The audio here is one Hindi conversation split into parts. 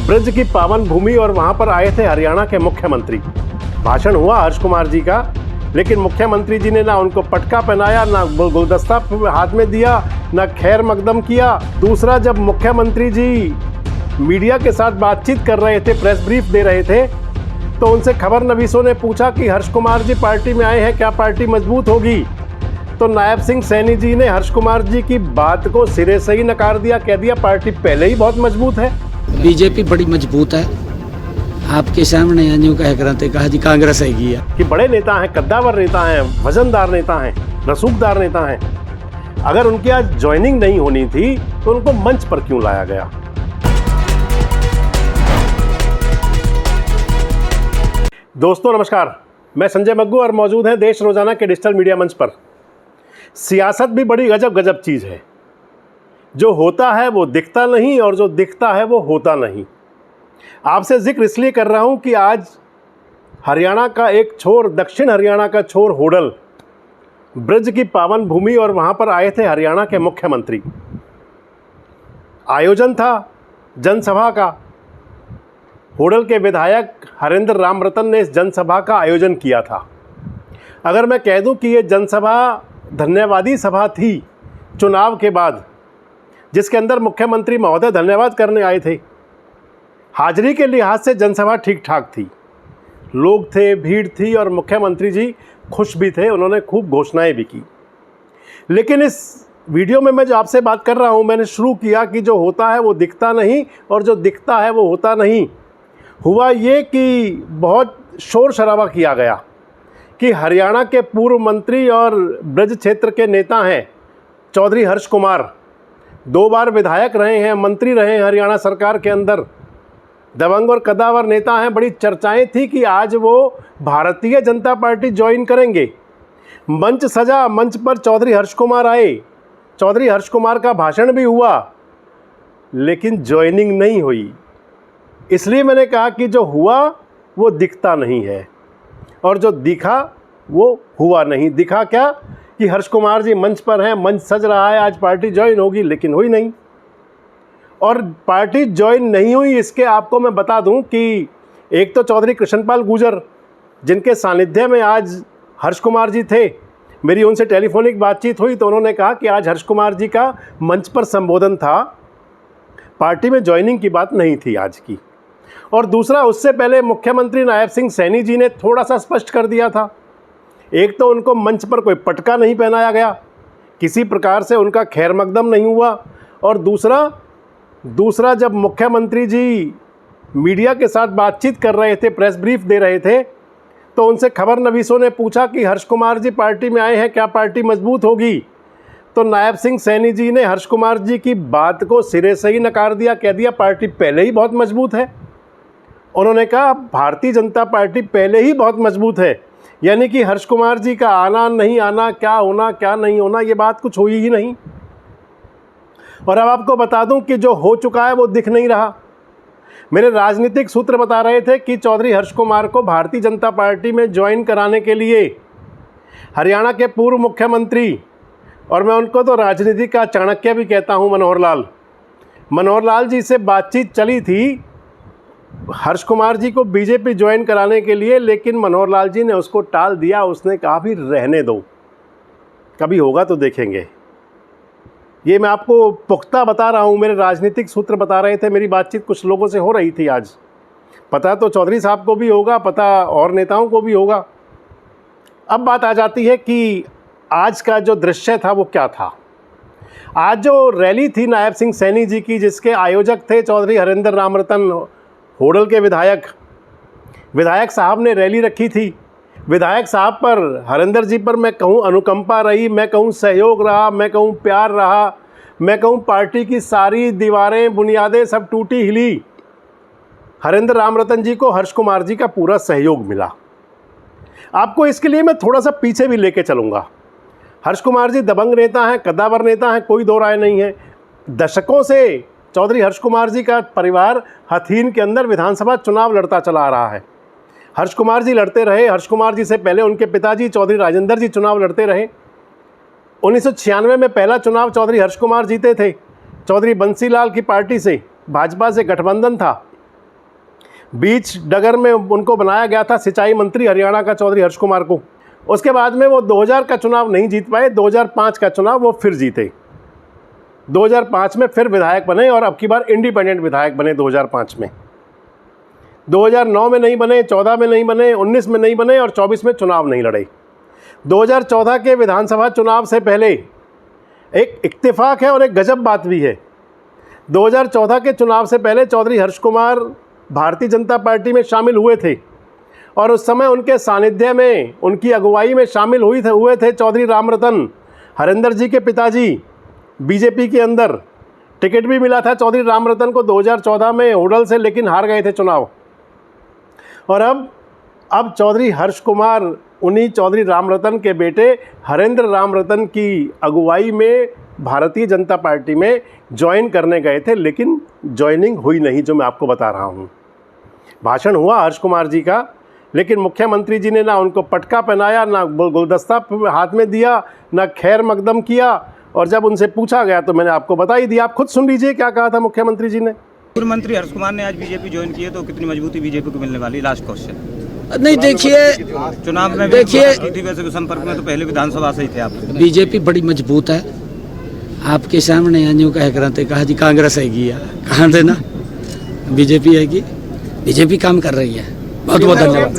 ब्रज की पावन भूमि और वहां पर आए थे हरियाणा के मुख्यमंत्री। भाषण हुआ हर्ष कुमार जी का, लेकिन मुख्यमंत्री जी ने ना उनको पटका पहनाया, ना गुलदस्ता हाथ में दिया, ना खैर मकदम किया। दूसरा, जब मुख्यमंत्री जी मीडिया के साथ बातचीत कर रहे थे, प्रेस ब्रीफ दे रहे थे, तो उनसे खबर नवीसों ने पूछा कि हर्ष कुमार जी पार्टी में आए हैं, क्या पार्टी मजबूत होगी? तो नायब सिंह सैनी जी ने हर्ष कुमार जी की बात को सिरे से ही नकार दिया, कह दिया पार्टी पहले ही बहुत मजबूत है। बीजेपी बड़ी मजबूत है, आपके सामने यूं कह कराते कहा जी कांग्रेस है कि बड़े नेता हैं, कद्दावर नेता हैं, वजनदार नेता हैं, रसूखदार नेता हैं। अगर उनकी आज ज्वाइनिंग नहीं होनी थी तो उनको मंच पर क्यों लाया गया? दोस्तों नमस्कार, मैं संजय मग्गू और मौजूद हैं देश रोजाना के डिजिटल मीडिया मंच पर। सियासत भी बड़ी गजब चीज है। जो होता है वो दिखता नहीं और जो दिखता है वो होता नहीं। आपसे जिक्र इसलिए कर रहा हूं कि आज हरियाणा का एक छोर, दक्षिण हरियाणा का छोर होडल, ब्रज की पावन भूमि और वहां पर आए थे हरियाणा के मुख्यमंत्री। आयोजन था जनसभा का। होडल के विधायक हरेंद्र रामरतन ने इस जनसभा का आयोजन किया था। अगर मैं कह दूं कि ये जनसभा धन्यवादी सभा थी चुनाव के बाद, जिसके अंदर मुख्यमंत्री महोदय धन्यवाद करने आए थे। हाजिरी के लिहाज से जनसभा ठीक ठाक थी, लोग थे, भीड़ थी और मुख्यमंत्री जी खुश भी थे, उन्होंने खूब घोषणाएं भी की। लेकिन इस वीडियो में मैं जो आपसे बात कर रहा हूं, मैंने शुरू किया कि जो होता है वो दिखता नहीं और जो दिखता है वो होता नहीं। हुआ ये कि बहुत शोर शराबा किया गया कि हरियाणा के पूर्व मंत्री और ब्रज क्षेत्र के नेता हैं चौधरी हर्ष कुमार, 2 बार विधायक रहे हैं, मंत्री रहे हैं हरियाणा सरकार के अंदर, दबंग और कद्दावर नेता हैं। बड़ी चर्चाएं थी कि आज वो भारतीय जनता पार्टी ज्वाइन करेंगे। मंच सजा, मंच पर चौधरी हर्ष कुमार आए, चौधरी हर्ष कुमार का भाषण भी हुआ, लेकिन ज्वाइनिंग नहीं हुई। इसलिए मैंने कहा कि जो हुआ वो दिखता नहीं है और जो दिखा वो हुआ नहीं। दिखा क्या कि हर्ष कुमार जी मंच पर हैं, मंच सज रहा है, आज पार्टी ज्वाइन होगी, लेकिन हुई नहीं। और पार्टी ज्वाइन नहीं हुई, इसके आपको मैं बता दूं कि एक तो चौधरी कृष्णपाल गुर्जर, जिनके सानिध्य में आज हर्ष कुमार जी थे, मेरी उनसे टेलीफोनिक बातचीत हुई तो उन्होंने कहा कि आज हर्ष कुमार जी का मंच पर संबोधन था, पार्टी में ज्वाइनिंग की बात नहीं थी आज की। और दूसरा, उससे पहले मुख्यमंत्री नायब सिंह सैनी जी ने थोड़ा सा स्पष्ट कर दिया था। एक तो उनको मंच पर कोई पटका नहीं पहनाया गया, किसी प्रकार से उनका खैर मकदम नहीं हुआ। और दूसरा जब मुख्यमंत्री जी मीडिया के साथ बातचीत कर रहे थे, प्रेस ब्रीफ दे रहे थे, तो उनसे खबर नवीसों ने पूछा कि हर्ष कुमार जी पार्टी में आए हैं, क्या पार्टी मजबूत होगी? तो नायब सिंह सैनी जी ने हर्ष कुमार जी की बात को सिरे से ही नकार दिया, कह दिया पार्टी पहले ही बहुत मजबूत है। उन्होंने कहा भारतीय जनता पार्टी पहले ही बहुत मजबूत है, यानी कि हर्ष कुमार जी का आना नहीं आना, क्या होना क्या नहीं होना, ये बात कुछ हुई ही नहीं। और अब आपको बता दूं कि जो हो चुका है वो दिख नहीं रहा। मेरे राजनीतिक सूत्र बता रहे थे कि चौधरी हर्ष कुमार को भारतीय जनता पार्टी में ज्वाइन कराने के लिए हरियाणा के पूर्व मुख्यमंत्री, और मैं उनको तो राजनीति का चाणक्य भी कहता हूं, मनोहर लाल जी से बातचीत चली थी हर्ष कुमार जी को बीजेपी ज्वाइन कराने के लिए, लेकिन मनोहर लाल जी ने उसको टाल दिया। उसने कहा भी रहने दो, कभी होगा तो देखेंगे। ये मैं आपको पुख्ता बता रहा हूँ, मेरे राजनीतिक सूत्र बता रहे थे। मेरी बातचीत कुछ लोगों से हो रही थी आज, पता तो चौधरी साहब को भी होगा, पता और नेताओं को भी होगा। अब बात आ जाती है कि आज का जो दृश्य था वो क्या था। आज जो रैली थी नायब सिंह सैनी जी की, जिसके आयोजक थे चौधरी हरेंद्र रामरतन, होडल के विधायक साहब ने रैली रखी थी। विधायक साहब पर, हरेंद्र जी पर मैं कहूँ अनुकंपा रही, मैं कहूँ सहयोग रहा, मैं कहूँ प्यार रहा, मैं कहूँ पार्टी की सारी दीवारें बुनियादें सब टूटी हिली। हरेंद्र रामरतन जी को हर्ष कुमार जी का पूरा सहयोग मिला। आपको इसके लिए मैं थोड़ा सा पीछे भी लेके चलूँगा। हर्ष कुमार जी दबंग नेता हैं, कद्दावर नेता हैं, कोई दो राय नहीं है। दशकों से चौधरी हर्ष कुमार जी का परिवार हथीन के अंदर विधानसभा चुनाव लड़ता चला आ रहा है। हर्ष कुमार जी लड़ते रहे, हर्ष कुमार जी से पहले उनके पिताजी चौधरी राजेंद्र जी चुनाव लड़ते रहे। 1996 में पहला चुनाव चौधरी हर्ष कुमार जीते थे, चौधरी बंसीलाल की पार्टी से, भाजपा से गठबंधन था। बीच डगर में उनको बनाया गया था सिंचाई मंत्री हरियाणा का चौधरी हर्ष कुमार को। उसके बाद में वो 2000 का चुनाव नहीं जीत पाए, 2005 का चुनाव वो फिर जीते, 2005 में फिर विधायक बने और अब की बार इंडिपेंडेंट विधायक बने 2005 में। 2009 में नहीं बने, 14 में नहीं बने, 19 में नहीं बने और 24 में चुनाव नहीं लड़े। 2014 के विधानसभा चुनाव से पहले एक इत्तेफाक है और एक गजब बात भी है। 2014 के चुनाव से पहले चौधरी हर्ष कुमार भारतीय जनता पार्टी में शामिल हुए थे और उस समय उनके सानिध्य में, उनकी अगुवाई में शामिल हुए थे चौधरी रामरतन, हरेंद्र जी के पिताजी। बीजेपी के अंदर टिकट भी मिला था चौधरी रामरतन को 2014 में होडल से, लेकिन हार गए थे चुनाव। और अब चौधरी हर्ष कुमार उन्हीं चौधरी रामरतन के बेटे हरेंद्र रामरतन की अगुवाई में भारतीय जनता पार्टी में ज्वाइन करने गए थे, लेकिन ज्वाइनिंग हुई नहीं, जो मैं आपको बता रहा हूँ। भाषण हुआ हर्ष कुमार जी का, लेकिन मुख्यमंत्री जी ने ना उनको पटका पहनाया, ना गुलदस्ता हाथ में दिया, ना खैर मकदम किया। और जब उनसे पूछा गया तो मैंने आपको बता ही दिया, आप खुद सुन लीजिए क्या कहा था मुख्यमंत्री जी ने। पूर्व मंत्री हर्ष कुमार ने आज बीजेपी ज्वाइन की है, तो कितनी मजबूती बीजेपी को मिलने वाली? Last question. नहीं देखिए, चुनाव में देखिए, वैसे संपर्क में तो पहले विधानसभा से ही थे आप। बीजेपी बड़ी मजबूत है। आपके सामने यूँ कह करते कहा जी कांग्रेस आएगी, या कहाँ थे ना बीजेपी आएगी। बीजेपी काम कर रही है। बहुत बहुत धन्यवाद।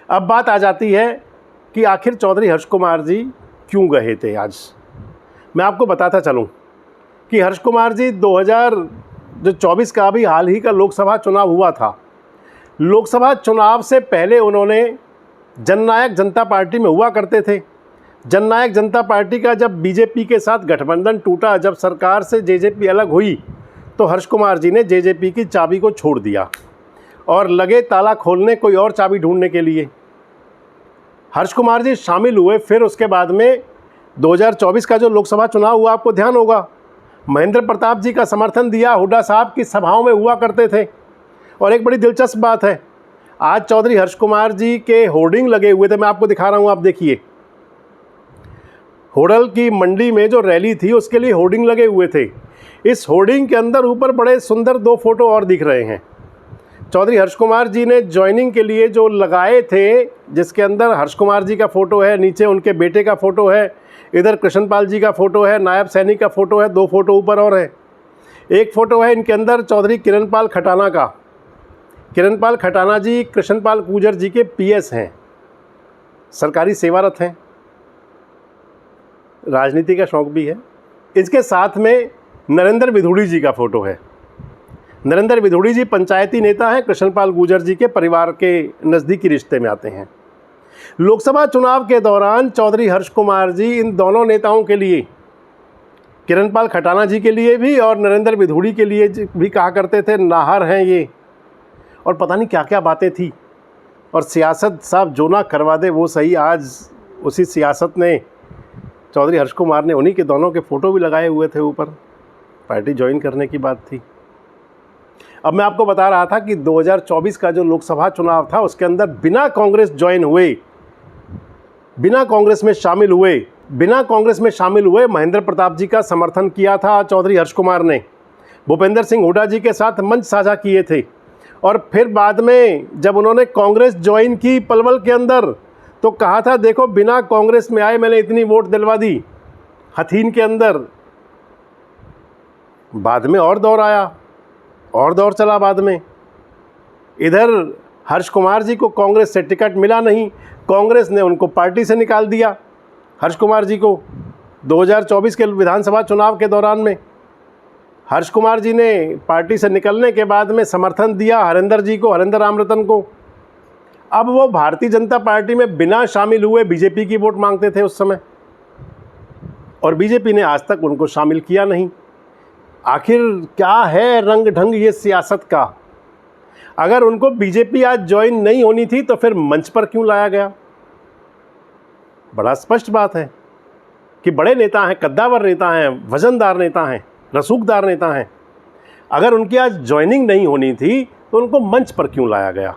अब बात आ जाती है कि आखिर चौधरी हर्ष कुमार जी क्यों गए थे। आज मैं आपको बताता चलूं कि हर्ष कुमार जी 2024 का भी हाल ही का लोकसभा चुनाव हुआ था। लोकसभा चुनाव से पहले उन्होंने जननायक जनता पार्टी में हुआ करते थे। जननायक जनता पार्टी का जब बीजेपी के साथ गठबंधन टूटा, जब सरकार से जेजेपी अलग हुई, तो हर्ष कुमार जी ने जेजेपी की चाबी को छोड़ दिया और लगे ताला खोलने, कोई और चाबी ढूंढने के लिए। हर्ष कुमार जी शामिल हुए। फिर उसके बाद में 2024 का जो लोकसभा चुनाव हुआ, आपको ध्यान होगा, महेंद्र प्रताप जी का समर्थन दिया, हुड्डा साहब की सभाओं में हुआ करते थे। और एक बड़ी दिलचस्प बात है, आज चौधरी हर्ष कुमार जी के होर्डिंग लगे हुए थे, मैं आपको दिखा रहा हूँ, आप देखिए। होडल की मंडी में जो रैली थी उसके लिए होर्डिंग लगे हुए थे। इस होर्डिंग के अंदर ऊपर बड़े सुंदर 2 फोटो और दिख रहे हैं। चौधरी हर्ष कुमार जी ने ज्वाइनिंग के लिए जो लगाए थे, जिसके अंदर हर्ष कुमार जी का फ़ोटो है, नीचे उनके बेटे का फ़ोटो है, इधर कृष्णपाल जी का फ़ोटो है, नायब सैनिक का फ़ोटो है, 2 फोटो ऊपर और है। एक फ़ोटो है इनके अंदर चौधरी किरणपाल खटाना का। किरणपाल खटाना जी कृष्णपाल गुर्जर जी के पीएस हैं, सरकारी सेवारत हैं, राजनीति का शौक़ भी है। इसके साथ में नरेंद्र विधूड़ी जी का फ़ोटो है। नरेंद्र विधूड़ी जी पंचायती नेता हैं, कृष्णपाल गुर्जर जी के परिवार के नज़दीकी रिश्ते में आते हैं। लोकसभा चुनाव के दौरान चौधरी हर्ष कुमार जी इन दोनों नेताओं के लिए, किरणपाल खटाना जी के लिए भी और नरेंद्र विधूड़ी के लिए भी कहा करते थे नाहर हैं ये, और पता नहीं क्या क्या बातें थी। और सियासत साहब जो ना करवा दे वो सही, आज उसी सियासत ने चौधरी हर्ष कुमार ने उन्हीं के दोनों के फ़ोटो भी लगाए हुए थे ऊपर। पार्टी ज्वाइन करने की बात थी। अब मैं आपको बता रहा था कि 2024 का जो लोकसभा चुनाव था उसके अंदर बिना कांग्रेस ज्वाइन हुए, बिना कांग्रेस में शामिल हुए महेंद्र प्रताप जी का समर्थन किया था चौधरी हर्ष कुमार ने। भूपेंद्र सिंह हुड्डा जी के साथ मंच साझा किए थे। और फिर बाद में जब उन्होंने कांग्रेस ज्वाइन की पलवल के अंदर, तो कहा था देखो बिना कांग्रेस में आए मैंने इतनी वोट दिलवा दी हथीन के अंदर। बाद में और दौर आया, और दौर चला बाद में। इधर हर्ष कुमार जी को कांग्रेस से टिकट मिला नहीं, कांग्रेस ने उनको पार्टी से निकाल दिया हर्ष कुमार जी को 2024 के विधानसभा चुनाव के दौरान में। हर्ष कुमार जी ने पार्टी से निकलने के बाद में समर्थन दिया हरेंद्र जी को, हरेंद्र रामरतन को। अब वो भारतीय जनता पार्टी में बिना शामिल हुए बीजेपी की वोट मांगते थे उस समय, और बीजेपी ने आज तक उनको शामिल किया नहीं। आखिर क्या है रंग ढंग ये सियासत का? अगर उनको बीजेपी आज ज्वाइन नहीं होनी थी तो फिर मंच पर क्यों लाया गया? बड़ा स्पष्ट बात है कि बड़े नेता हैं, कद्दावर नेता हैं, वजनदार नेता हैं, रसूखदार नेता हैं। अगर उनकी आज ज्वाइनिंग नहीं होनी थी तो उनको मंच पर क्यों लाया गया?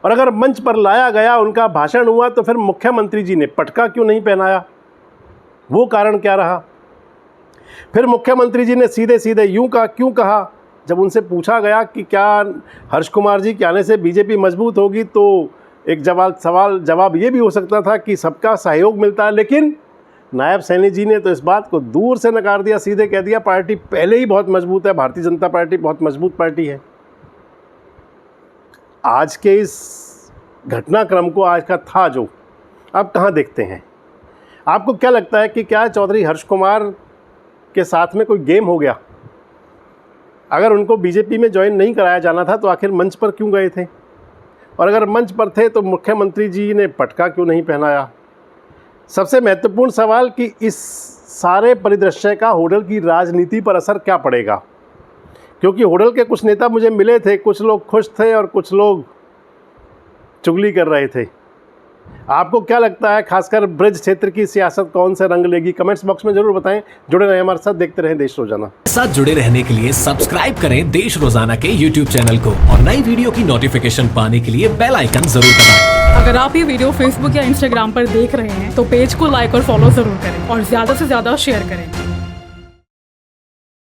और अगर मंच पर लाया गया, उनका भाषण हुआ, तो फिर मुख्यमंत्री जी ने पटका क्यों नहीं पहनाया? वो कारण क्या रहा? फिर मुख्यमंत्री जी ने सीधे सीधे यूं कहा, क्यों कहा? जब उनसे पूछा गया कि क्या हर्ष कुमार जी के आने से बीजेपी मजबूत होगी, तो एक जवाब ये भी हो सकता था कि सबका सहयोग मिलता है, लेकिन नायब सैनी जी ने तो इस बात को दूर से नकार दिया, सीधे कह दिया पार्टी पहले ही बहुत मजबूत है, भारतीय जनता पार्टी बहुत मजबूत पार्टी है। आज के इस घटनाक्रम को आज का था जो अब कहाँ देखते हैं? आपको क्या लगता है कि क्या चौधरी हर्ष कुमार के साथ में कोई गेम हो गया? अगर उनको बीजेपी में ज्वाइन नहीं कराया जाना था तो आखिर मंच पर क्यों गए थे? और अगर मंच पर थे तो मुख्यमंत्री जी ने पटका क्यों नहीं पहनाया? सबसे महत्वपूर्ण सवाल कि इस सारे परिदृश्य का होडल की राजनीति पर असर क्या पड़ेगा? क्योंकि होडल के कुछ नेता मुझे मिले थे, कुछ लोग खुश थे और कुछ लोग चुगली कर रहे थे। आपको क्या लगता है, खासकर ब्रज क्षेत्र की सियासत कौन से रंग लेगी? कमेंट्स बॉक्स में जरूर बताएं। जुड़े रहें हमारे साथ, देखते रहें देश रोजाना। साथ जुड़े रहने के लिए सब्सक्राइब करें देश रोजाना के YouTube चैनल को और नई वीडियो की नोटिफिकेशन पाने के लिए बेल आइकन जरूर दबाएं। अगर आप ये वीडियो फेसबुक या इंस्टाग्राम पर देख रहे हैं तो पेज को लाइक और फॉलो जरूर करें और ज्यादा से ज्यादा शेयर करें।